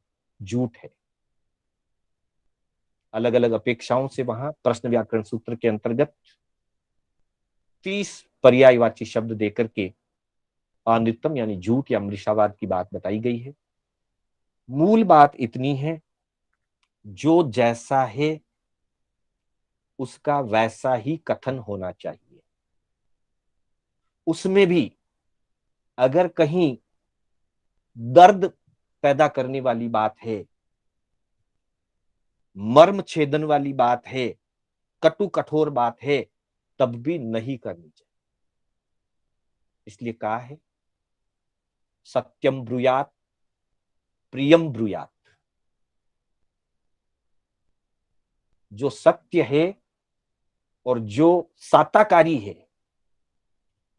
झूठ है। अलग अलग अपेक्षाओं से वहां प्रश्न व्याकरण सूत्र के अंतर्गत 30 पर्यायवाची शब्द देकर के अनित्यम यानी झूठ या मृषावाद की बात बताई गई है। मूल बात इतनी है, जो जैसा है उसका वैसा ही कथन होना चाहिए। उसमें भी अगर कहीं दर्द पैदा करने वाली बात है, मर्म छेदन वाली बात है, कटु कठोर बात है, तब भी नहीं करनी चाहिए। इसलिए कहा है सत्यम ब्रूयात, प्रियम ब्रूयात। जो सत्य है और जो साताकारी है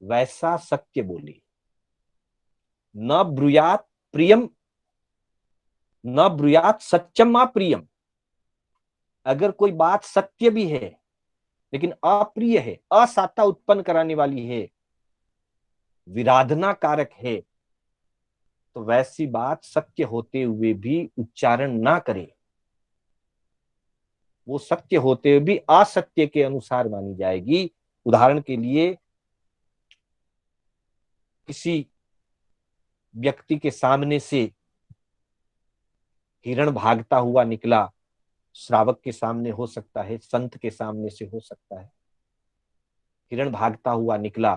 वैसा सत्य बोले। न ब्रूयात प्रियम, न ब्रूयात सत्यम अप्रियम। अगर कोई बात सत्य भी है लेकिन अप्रिय है, असाता उत्पन्न कराने वाली है, विराधना कारक है, तो वैसी बात सत्य होते हुए भी उच्चारण ना करे। वो सत्य होते हुए भी असत्य के अनुसार मानी जाएगी। उदाहरण के लिए, किसी व्यक्ति के सामने से हिरण भागता हुआ निकला, श्रावक के सामने हो सकता है, संत के सामने से हो सकता है। हिरण भागता हुआ निकला,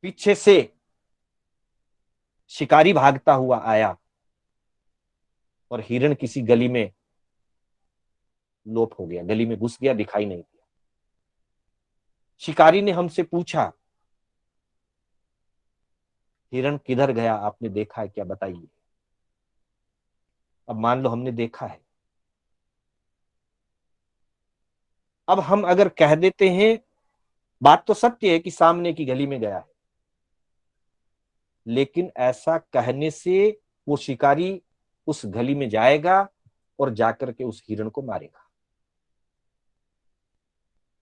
पीछे से शिकारी भागता हुआ आया और हिरण किसी गली में लोप हो गया, गली में घुस गया, दिखाई नहीं दिया। शिकारी ने हमसे पूछा, हिरण किधर गया, आपने देखा है क्या, बताइए। अब मान लो हमने देखा है। अब हम अगर कह देते हैं, बात तो सत्य है कि सामने की गली में गया है, लेकिन ऐसा कहने से वो शिकारी उस गली में जाएगा और जाकर के उस हिरण को मारेगा।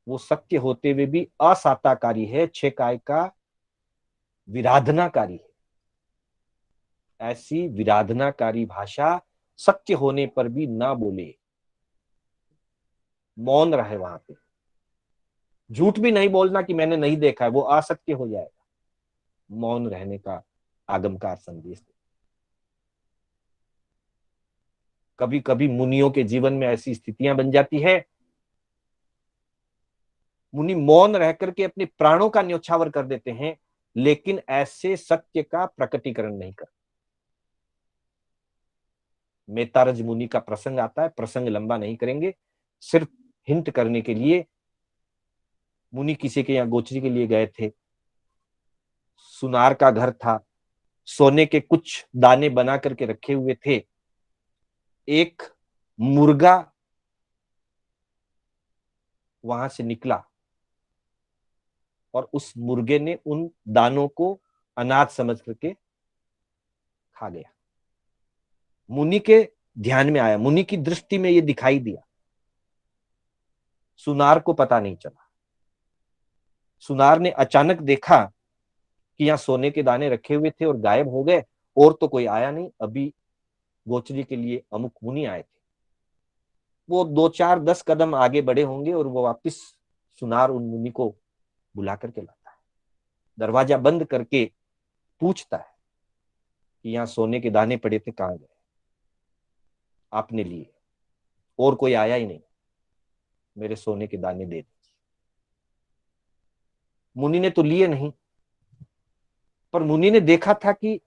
वो सत्य होते हुए भी असाताकारी है, छह काय का विराधनाकारी है। ऐसी विराधनाकारी भाषा सत्य होने पर भी ना बोले, मौन रहे वहां पे। झूठ भी नहीं बोलना कि मैंने नहीं देखा है, वो असत्य हो जाएगा। मौन रहने का आगमकार संदेश। कभी कभी मुनियों के जीवन में ऐसी स्थितियां बन जाती है, मुनि मौन रह करके अपने प्राणों का न्योछावर कर देते हैं, लेकिन ऐसे सत्य का प्रकटीकरण नहीं करते। मेतारज मुनि का प्रसंग आता है, प्रसंग लंबा नहीं करेंगे, सिर्फ हिंट करने के लिए। मुनि किसी के यहाँ गोचरी के लिए गए थे, सुनार का घर था, सोने के कुछ दाने बना करके रखे हुए थे। एक मुर्गा वहां से निकला और उस मुर्गे ने उन दानों को अनाज समझ करके खा गया। मुनि के ध्यान में आया, मुनि की दृष्टि में ये दिखाई दिया, सुनार को पता नहीं चला। सुनार ने अचानक देखा कि यहाँ सोने के दाने रखे हुए थे और गायब हो गए, और तो कोई आया नहीं, अभी गोचरी के लिए अमुक मुनि आए थे। वो 2 4 10 कदम आगे बढ़े होंगे और वो वापिस सुनार उन मुनि को बुला करके लाता है, दरवाजा बंद करके पूछता है, कि यहाँ सोने के दाने पड़े थे, कहाँ गए? आपने लिए, और कोई आया ही नहीं, मेरे सोने के दाने दे दीजिए। मुनि ने तो लिए नहीं, पर मुनि ने देखा था कि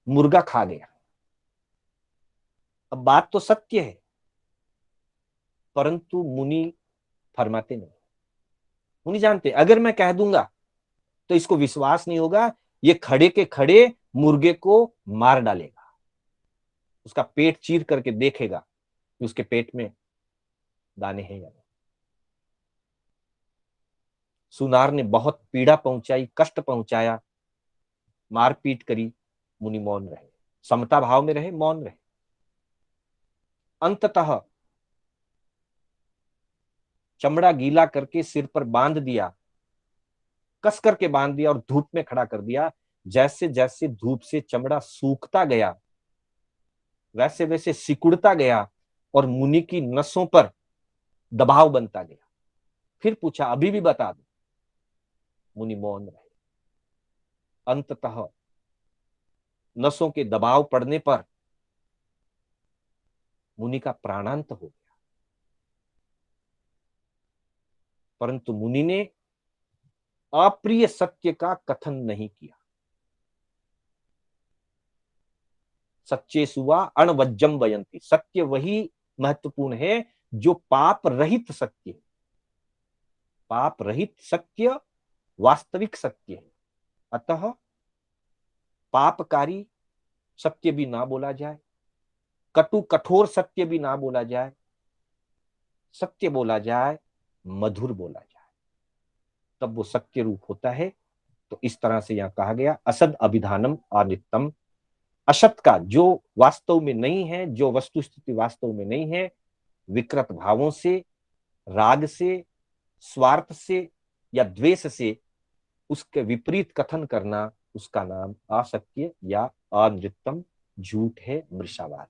मुर्गा खा गया। अब बात तो सत्य है, परंतु मुनि फरमाते नहीं। मुनि जानते अगर मैं कह दूंगा तो इसको विश्वास नहीं होगा, ये खड़े के खड़े मुर्गे को मार डालेगा, उसका पेट चीर करके देखेगा कि उसके पेट में दाने हैं या नहीं। सुनार ने बहुत पीड़ा पहुंचाई, कष्ट पहुंचाया, मारपीट करी, मुनि मौन रहे, समता भाव में रहे, मौन रहे। अंततः चमड़ा गीला करके सिर पर बांध दिया, कस करके बांध दिया और धूप में खड़ा कर दिया। जैसे जैसे धूप से चमड़ा सूखता गया, वैसे वैसे सिकुड़ता गया और मुनि की नसों पर दबाव बनता गया। फिर पूछा, अभी भी बता दो? मुनि मौन रहे। अंततः नसों के दबाव पड़ने पर मुनि का प्राणांत हो गया। परंतु मुनि ने अप्रिय सत्य का कथन नहीं किया। सच्चे सुवा अणवज्जम वयंती, सत्य वही महत्वपूर्ण है जो पाप रहित सत्य है। पाप रहित सत्य वास्तविक सत्य है। अतः पापकारी सत्य भी ना बोला जाए, कटु कठोर सत्य भी ना बोला जाए, सत्य बोला जाए, मधुर बोला जाए, तब वो सत्य रूप होता है। तो इस तरह से यहां कहा गया, असद अभिधानम अनित्यम। असत का जो वास्तव में नहीं है, जो वस्तु स्थिति वास्तव में नहीं है, विकृत भावों से, राग से, स्वार्थ से या द्वेष से उसके विपरीत कथन करना, उसका नाम असत्य या अनृतम, झूठ है, मृषावाद।